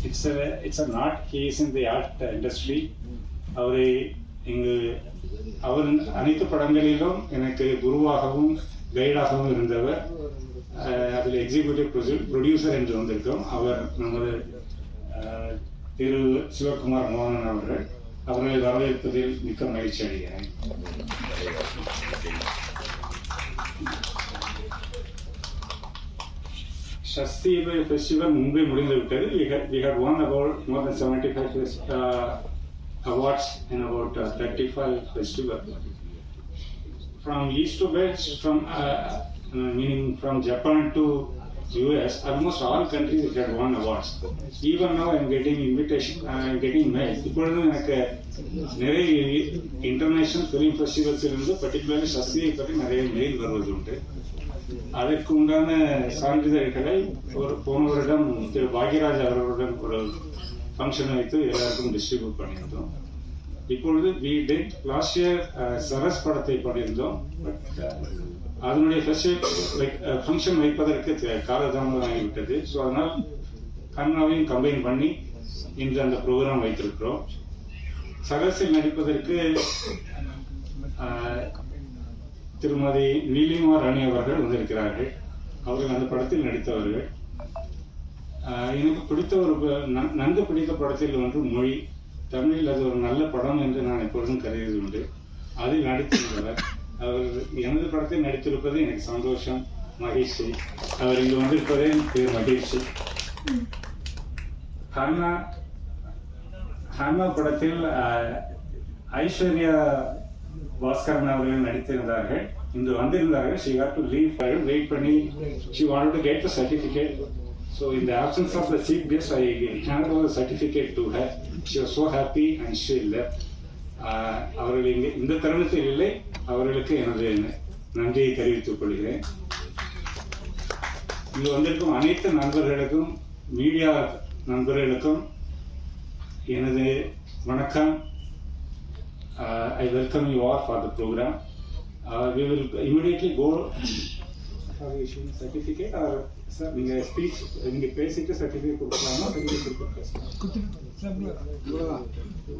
it's a not. He is in the art industry. அவரை இங்கு அவர் அனைத்து படங்களிலும் எனக்கு குருவாகவும் கைடாகவும் இருந்தவர். அதில் எக்ஸிக்யூட்டிவ் ப்ரொடியூசர் என்று வந்திருக்கோம். அவர் நமது திரு சிவகுமார் மோகன் அவர்கள். அவர்களை வரவேற்பதில் மிக்க மகிழ்ச்சி அடைகிறேன். Shasti festival Mumbai முடிந்துவிட்டது. We had won about more than 75 awards in about 35 festivals. From east to west, meaning from Japan to US, almost all countries had won awards. Even now I am getting invitation, I am getting mails. இப்பொழுது எனக்கு நிறைய international film festivals இருந்து particularly சஸ்தியை பற்றி நிறைய mail வருவது உண்டு. அதற்கு உண்டான சான்றிதழ்களை போன வருடம் திரு பாக்யராஜ் அவர்களுடன் ஒரு ஃபங்க்ஷன் வைத்து எல்லாருக்கும் டிஸ்ட்ரிபியூட் பண்ணியிருந்தோம். இப்பொழுது லாஸ்ட் இயர் சரஸ் படத்தை பண்ணியிருந்தோம். பட் அதனுடைய ஃபங்க்ஷன் வைப்பதற்கு காலதாமதம் ஆகிவிட்டது. ஸோ அதனால் கண்ணாவையும் கம்பைன் பண்ணி இன்று அந்த ப்ரோக்ராம் வைத்திருக்கிறோம். சரஸில் நடிப்பதற்கு திருமதி நீலிமா ராணி அவர்கள் வந்திருக்கிறார்கள். அவர்கள் அந்த படத்தில் நடித்தவர்கள். எனக்கு பிடித்த நன்கு பிடித்த படத்தில் ஒன்று மொழி. தமிழில் அது ஒரு நல்ல படம் என்று நான் எப்பொழுதும் கருதியது உண்டு. அதில் நடித்திருந்தவர். அவர் எனது படத்தில் நடித்திருப்பது எனக்கு சந்தோஷம், மகிழ்ச்சி. அவர் இங்கு வந்திருப்பதே எனக்கு மகிழ்ச்சி. ஹன்னா படத்தில் ஐஸ்வர்யா பாஸ்கரன் அவர்கள் நடித்திருந்தார்கள். இன்று வந்திருந்தார்கள். she had to leave, wait பண்ணி she wanted to get the certificate. So in the absence of the chief guest, I handed over the certificate to her. She was so happy and she left. அவர்கள் இங்கே இந்த தருணத்தில் இல்லை. அவர்களுக்கு எனது நன்றியை தெரிவித்துக் கொள்கிறேன். இங்கு வந்திருக்கும் அனைத்து நண்பர்களுக்கும், மீடியா நண்பர்களுக்கும் எனது வணக்கம். I welcome you all for the program. We will immediately go for issuing certificate or sir நீங்க ஸ்பீச் நீங்க பேசிட்டு சர்டிஃபிகேட் கொடுக்கலாமா? சர்டிஃபிகேட்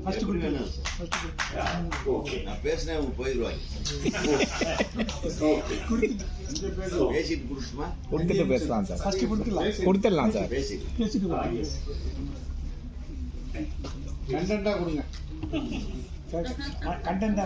ஃபர்ஸ்ட் கொடுங்க. ஓகே, நான் பேசினா அவங்க போயிடுவாங்க. ஓகே, பேசிட்டு கொடுத்துமா? கொடுத்துட்டு பேசலாம் சார். ஃபர்ஸ்ட் கொடுத்துடலாம் சார். பேசிட்டு கண்டென்ட்டா கொடுங்க. கண்டென்ட்டா